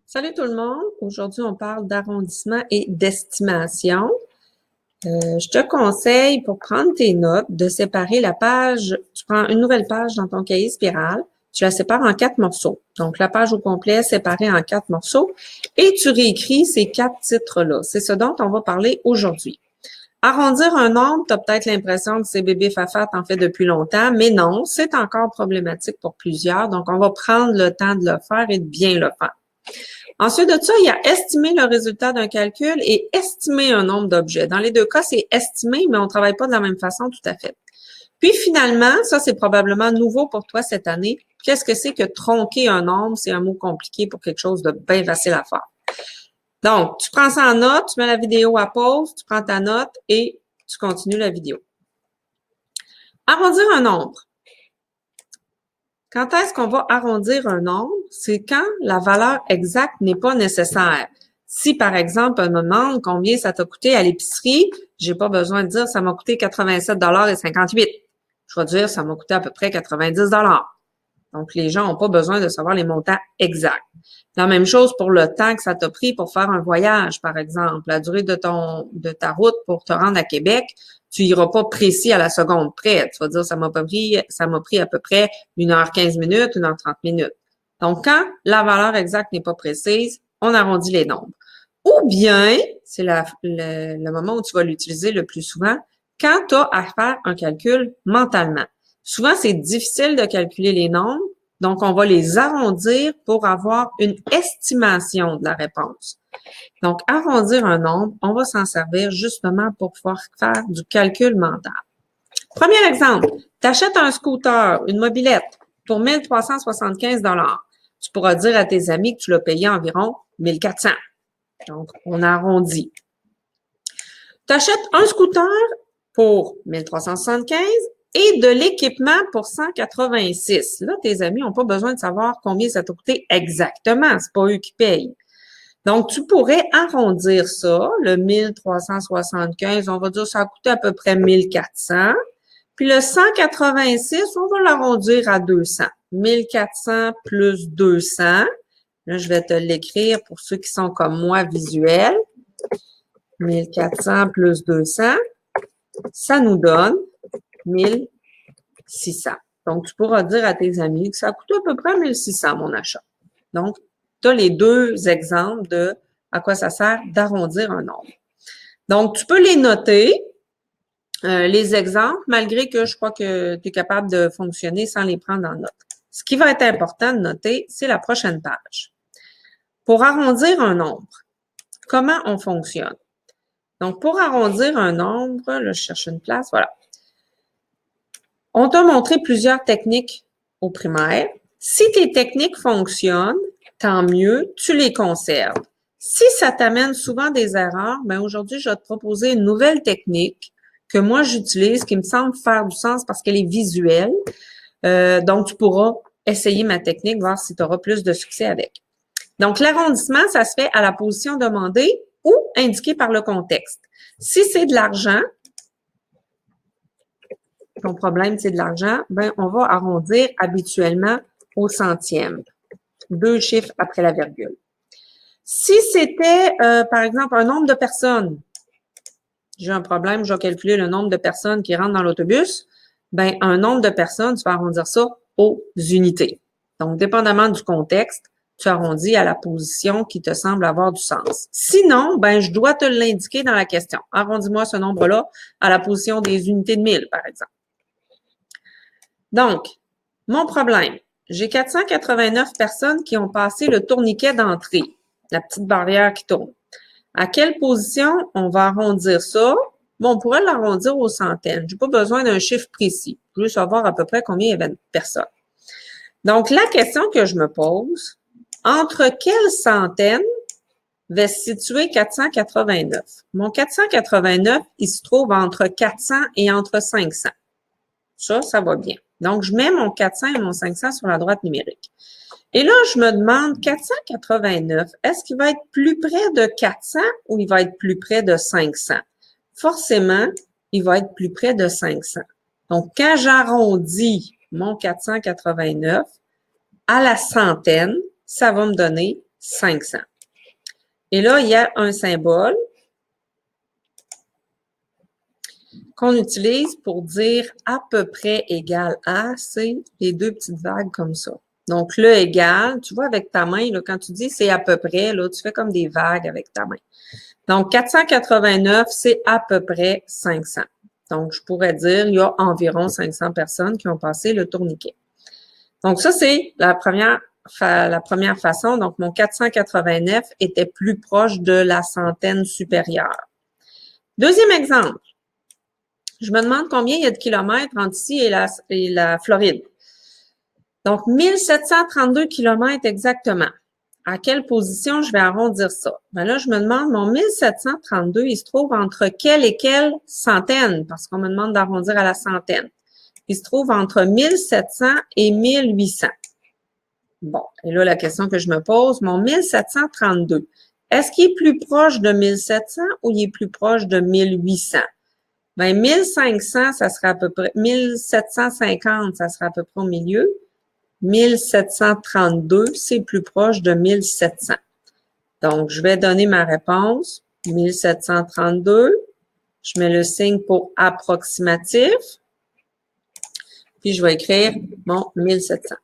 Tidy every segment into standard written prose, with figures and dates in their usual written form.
Salut tout le monde. Aujourd'hui, on parle d'arrondissement et d'estimation. Je te conseille, pour prendre tes notes, de séparer la page. Tu prends une nouvelle page dans ton cahier spirale, tu la sépares en 4 morceaux. Donc, la page au complet séparée en 4 morceaux et tu réécris ces 4 titres-là. C'est ce dont on va parler aujourd'hui. Arrondir un nombre, tu as peut-être l'impression que c'est bébé Fafa t'en fait depuis longtemps, mais non, c'est encore problématique pour plusieurs. Donc, on va prendre le temps de le faire et de bien le faire. Ensuite de ça, il y a estimer le résultat d'un calcul et estimer un nombre d'objets. Dans les deux cas, c'est estimer, mais on ne travaille pas de la même façon tout à fait. Puis finalement, ça c'est probablement nouveau pour toi cette année. Qu'est-ce que c'est que tronquer un nombre? C'est un mot compliqué pour quelque chose de bien facile à faire. Donc, tu prends ça en note, tu mets la vidéo à pause, tu prends ta note et tu continues la vidéo. Arrondir un nombre. Quand est-ce qu'on va arrondir un nombre? C'est quand la valeur exacte n'est pas nécessaire. Si, par exemple, on me demande combien ça t'a coûté à l'épicerie, j'ai pas besoin de dire ça m'a coûté 87,58 $. Je vais dire ça m'a coûté à peu près 90 $. Donc, les gens n'ont pas besoin de savoir les montants exacts. La même chose pour le temps que ça t'a pris pour faire un voyage, par exemple. La durée de ta route pour te rendre à Québec, tu iras pas précis à la seconde près. Tu vas dire, ça m'a pris à peu près 1h15 minutes, 1h30 minutes. Donc, quand la valeur exacte n'est pas précise, on arrondit les nombres. Ou bien, c'est le moment où tu vas l'utiliser le plus souvent, quand tu as à faire un calcul mentalement. Souvent, c'est difficile de calculer les nombres, donc on va les arrondir pour avoir une estimation de la réponse. Donc, arrondir un nombre, on va s'en servir justement pour pouvoir faire du calcul mental. Premier exemple, tu achètes un scooter, une mobilette, pour 1375 $. Tu pourras dire à tes amis que tu l'as payé environ 1400. Donc, on arrondit. Tu achètes un scooter pour 1375 et de l'équipement pour 186. Là, tes amis n'ont pas besoin de savoir combien ça t'a coûté exactement. C'est pas eux qui payent. Donc, tu pourrais arrondir ça, le 1375, on va dire ça a coûté à peu près 1400. Puis le 186, on va l'arrondir à 200. 1400 plus 200. Là, je vais te l'écrire pour ceux qui sont comme moi visuels. 1400 plus 200, ça nous donne 1600. Donc, tu pourras dire à tes amis que ça a coûté à peu près 1600 mon achat. Donc, tu as les deux exemples de à quoi ça sert d'arrondir un nombre. Donc, tu peux les noter, les exemples, malgré que je crois que tu es capable de fonctionner sans les prendre en note. Ce qui va être important de noter, c'est la prochaine page. Pour arrondir un nombre, comment on fonctionne? Donc, pour arrondir un nombre, là, je cherche une place, voilà. On t'a montré plusieurs techniques au primaire. Si tes techniques fonctionnent, tant mieux, tu les conserves. Si ça t'amène souvent des erreurs, bien aujourd'hui, je vais te proposer une nouvelle technique que moi j'utilise, qui me semble faire du sens parce qu'elle est visuelle. Donc, tu pourras essayer ma technique, voir si tu auras plus de succès avec. Donc, l'arrondissement, ça se fait à la position demandée ou indiquée par le contexte. Si c'est de l'argent, ton problème, c'est de l'argent, ben on va arrondir habituellement au centième. 2 chiffres après la virgule. Si c'était, par exemple, un nombre de personnes, j'ai un problème, je vais calculer le nombre de personnes qui rentrent dans l'autobus, ben un nombre de personnes, tu vas arrondir ça aux unités. Donc, dépendamment du contexte, tu arrondis à la position qui te semble avoir du sens. Sinon, ben je dois te l'indiquer dans la question. Arrondis-moi ce nombre-là à la position des unités de 1000, par exemple. Donc, mon problème, j'ai 489 personnes qui ont passé le tourniquet d'entrée, la petite barrière qui tourne. À quelle position on va arrondir ça? Bon, on pourrait l'arrondir aux centaines. Je n'ai pas besoin d'un chiffre précis. Je veux savoir à peu près combien il y avait de personnes. Donc, la question que je me pose, entre quelles centaines va se situer 489? Mon 489, il se trouve entre 400 et entre 500. Ça va bien. Donc, je mets mon 400 et mon 500 sur la droite numérique. Et là, je me demande, 489, est-ce qu'il va être plus près de 400 ou il va être plus près de 500? Forcément, il va être plus près de 500. Donc, quand j'arrondis mon 489 à la centaine, ça va me donner 500. Et là, il y a un symbole qu'on utilise pour dire à peu près égal à, c'est les deux petites vagues comme ça. Donc, le égal, tu vois, avec ta main, là, quand tu dis c'est à peu près, là, tu fais comme des vagues avec ta main. Donc, 489, c'est à peu près 500. Donc, je pourrais dire, il y a environ 500 personnes qui ont passé le tourniquet. Donc, ça, c'est la première façon. Donc, mon 489 était plus proche de la centaine supérieure. Deuxième exemple. Je me demande combien il y a de kilomètres entre ici et la Floride. Donc, 1732 kilomètres exactement. À quelle position je vais arrondir ça? Ben là, je me demande, mon 1732, il se trouve entre quelle et quelle centaine? Parce qu'on me demande d'arrondir à la centaine. Il se trouve entre 1700 et 1800. Bon, et là, la question que je me pose, mon 1732, est-ce qu'il est plus proche de 1700 ou il est plus proche de 1800? Ben, 1500, ça serait à peu près, 1750, ça serait à peu près au milieu. 1732, c'est plus proche de 1700. Donc, je vais donner ma réponse. 1732. Je mets le signe pour approximatif. Puis, je vais écrire mon 1700.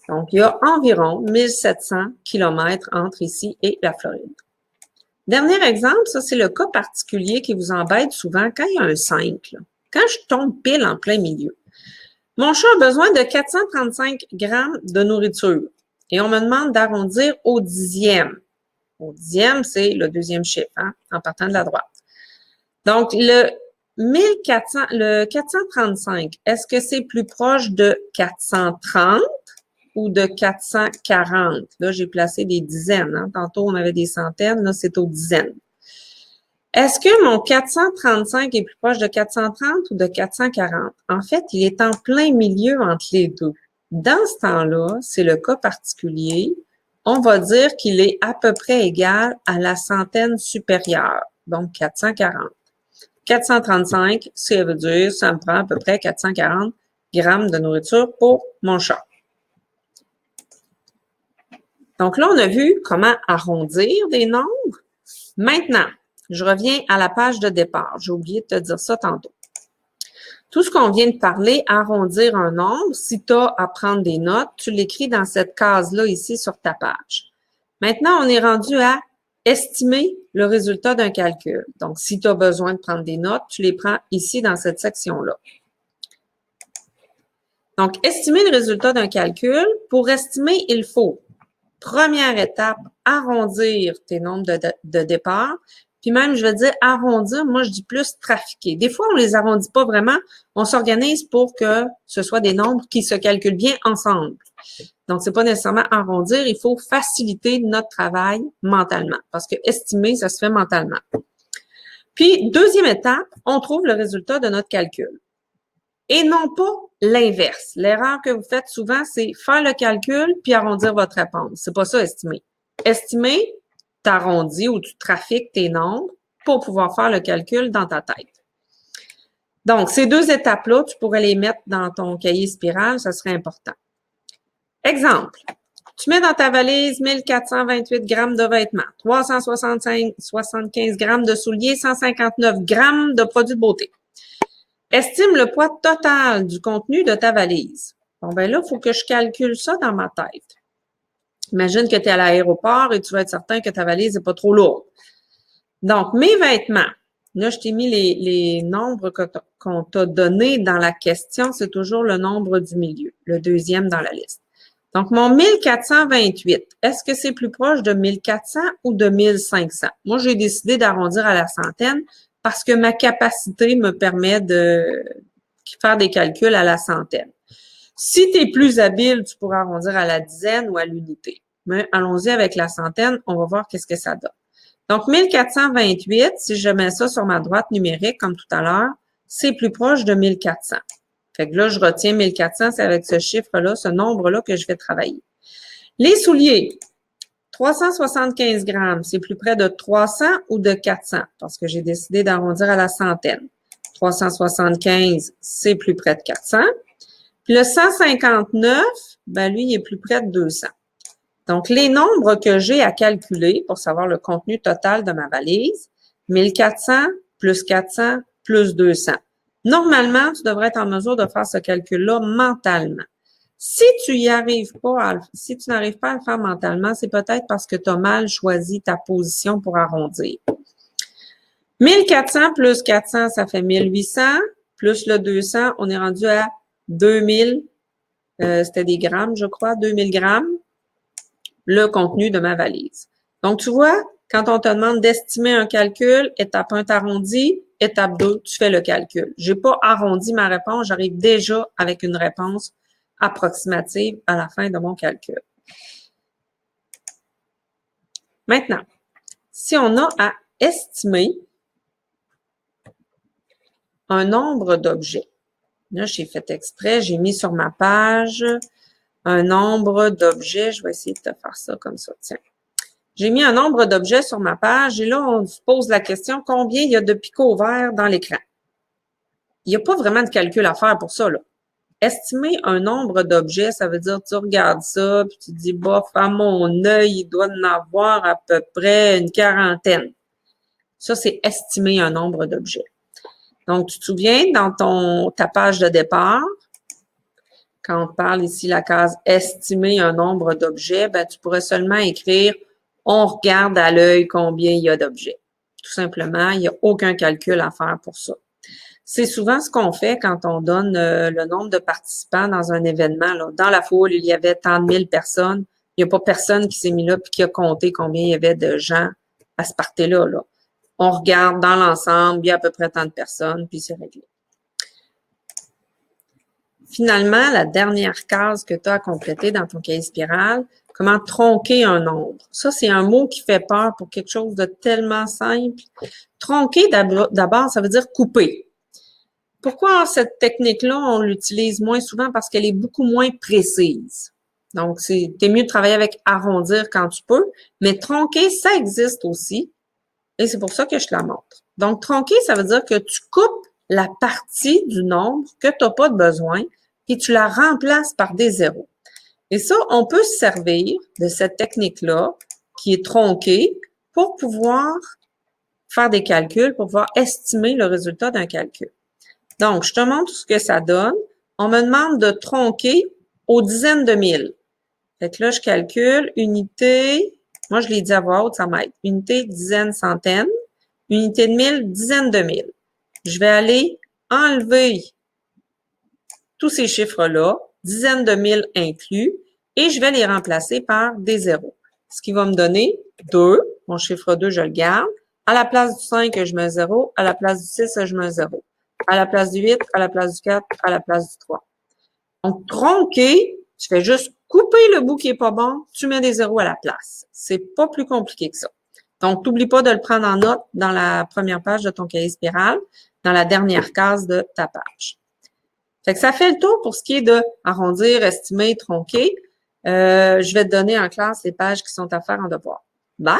Donc, il y a environ 1700 kilomètres entre ici et la Floride. Dernier exemple, ça, c'est le cas particulier qui vous embête souvent quand il y a un 5. Là. Quand je tombe pile en plein milieu. Mon chat a besoin de 435 grammes de nourriture et on me demande d'arrondir au dixième. Au dixième, c'est le deuxième chiffre, hein, en partant de la droite. Donc, le 435, est-ce que c'est plus proche de 430 ou de 440? Là, j'ai placé des dizaines. Hein. Tantôt, on avait des centaines. Là, c'est aux dizaines. Est-ce que mon 435 est plus proche de 430 ou de 440? En fait, il est en plein milieu entre les deux. Dans ce temps-là, c'est le cas particulier. On va dire qu'il est à peu près égal à la centaine supérieure, donc 440. 435, ça veut dire, ça me prend à peu près 440 grammes de nourriture pour mon chat. Donc là, on a vu comment arrondir des nombres. Maintenant, je reviens à la page de départ. J'ai oublié de te dire ça tantôt. Tout ce qu'on vient de parler, arrondir un nombre, si tu as à prendre des notes, tu l'écris dans cette case-là ici sur ta page. Maintenant, on est rendu à estimer le résultat d'un calcul. Donc, si tu as besoin de prendre des notes, tu les prends ici dans cette section-là. Donc, estimer le résultat d'un calcul, pour estimer, il faut, première étape, arrondir tes nombres de départ. Puis même, je vais dire arrondir, moi, je dis plus trafiquer. Des fois, on les arrondit pas vraiment. On s'organise pour que ce soit des nombres qui se calculent bien ensemble. Donc, c'est pas nécessairement arrondir. Il faut faciliter notre travail mentalement. Parce que estimer, ça se fait mentalement. Puis, deuxième étape, on trouve le résultat de notre calcul. Et non pas l'inverse. L'erreur que vous faites souvent, c'est faire le calcul puis arrondir votre réponse. C'est pas ça, estimer. Estimer, t'arrondis ou tu trafiques tes nombres pour pouvoir faire le calcul dans ta tête. Donc, ces deux étapes-là, tu pourrais les mettre dans ton cahier spirale, ça serait important. Exemple, tu mets dans ta valise 1428 grammes de vêtements, 375 grammes de souliers, 159 grammes de produits de beauté. Estime le poids total du contenu de ta valise. Bon, ben là, il faut que je calcule ça dans ma tête. Imagine que tu es à l'aéroport et tu vas être certain que ta valise n'est pas trop lourde. Donc, mes vêtements. Là, je t'ai mis les nombres qu'on t'a donnés dans la question. C'est toujours le nombre du milieu, le deuxième dans la liste. Donc, mon 1428, est-ce que c'est plus proche de 1400 ou de 1500? Moi, j'ai décidé d'arrondir à la centaine parce que ma capacité me permet de faire des calculs à la centaine. Si tu es plus habile, tu pourras arrondir à la dizaine ou à l'unité. Mais allons-y avec la centaine, on va voir qu'est-ce que ça donne. Donc, 1428, si je mets ça sur ma droite numérique, comme tout à l'heure, c'est plus proche de 1400. Fait que là, je retiens 1400, c'est avec ce chiffre-là, ce nombre-là que je vais travailler. Les souliers, 375 grammes, c'est plus près de 300 ou de 400? Parce que j'ai décidé d'arrondir à la centaine. 375, c'est plus près de 400. Puis le 159, ben lui, il est plus près de 200. Donc, les nombres que j'ai à calculer pour savoir le contenu total de ma valise, 1400 plus 400 plus 200. Normalement, tu devrais être en mesure de faire ce calcul-là mentalement. Si tu n'arrives pas à le faire mentalement, c'est peut-être parce que tu as mal choisi ta position pour arrondir. 1400 plus 400, ça fait 1800, plus le 200, on est rendu à 2000, c'était des grammes, je crois, 2000 grammes, le contenu de ma valise. Donc, tu vois, quand on te demande d'estimer un calcul, étape 1, t'arrondis, étape 2, tu fais le calcul. J'ai pas arrondi ma réponse, j'arrive déjà avec une réponse approximative à la fin de mon calcul. Maintenant, si on a à estimer un nombre d'objets, là, j'ai fait exprès, j'ai mis sur ma page un nombre d'objets. Je vais essayer de te faire ça comme ça, tiens. J'ai mis un nombre d'objets sur ma page et là, on se pose la question, combien il y a de picots verts dans l'écran? Il n'y a pas vraiment de calcul à faire pour ça, là. Estimer un nombre d'objets, ça veut dire tu regardes ça, puis tu dis, bof, à mon œil, il doit en avoir à peu près une quarantaine. Ça, c'est estimer un nombre d'objets. Donc, tu te souviens, dans ta page de départ, quand on parle ici la case « Estimer un nombre d'objets », ben, tu pourrais seulement écrire « On regarde à l'œil combien il y a d'objets ». Tout simplement, il n'y a aucun calcul à faire pour ça. C'est souvent ce qu'on fait quand on donne le nombre de participants dans un événement. Là. Dans la foule, il y avait tant de 1000 personnes. Il n'y a pas personne qui s'est mis là et qui a compté combien il y avait de gens à ce party-là. Là. On regarde dans l'ensemble, il y a à peu près tant de personnes, puis c'est réglé. Finalement, la dernière case que tu as à compléter dans ton cahier spirale, comment tronquer un nombre. Ça, c'est un mot qui fait peur pour quelque chose de tellement simple. Tronquer, d'abord, ça veut dire couper. Pourquoi cette technique-là, on l'utilise moins souvent? Parce qu'elle est beaucoup moins précise. Donc, t'es mieux de travailler avec arrondir quand tu peux, mais tronquer, ça existe aussi. Et c'est pour ça que je te la montre. Donc, tronquer, ça veut dire que tu coupes la partie du nombre que tu n'as pas de besoin, puis tu la remplaces par des zéros. Et ça, on peut se servir de cette technique-là, qui est tronquée, pour pouvoir faire des calculs, pour pouvoir estimer le résultat d'un calcul. Donc, je te montre ce que ça donne. On me demande de tronquer aux dizaines de mille. Fait que là, je calcule unité, moi je l'ai dit à voix haute, ça m'aide. Unité, dizaines, centaines. Unité de mille, dizaines de mille. Je vais aller enlever tous ces chiffres-là, dizaines de mille inclus, et je vais les remplacer par des zéros. Ce qui va me donner 2. Mon chiffre 2, je le garde. À la place du 5, je mets un 0. À la place du 6, je mets un 0. À la place du 8, à la place du 4, à la place du 3. Donc, tronquer, tu fais juste couper le bout qui est pas bon, tu mets des zéros à la place. C'est pas plus compliqué que ça. Donc, n'oublie pas de le prendre en note dans la première page de ton cahier spirale, dans la dernière case de ta page. Fait que ça fait le tour pour ce qui est de arrondir, estimer, tronquer. Je vais te donner en classe les pages qui sont à faire en devoir. Bye!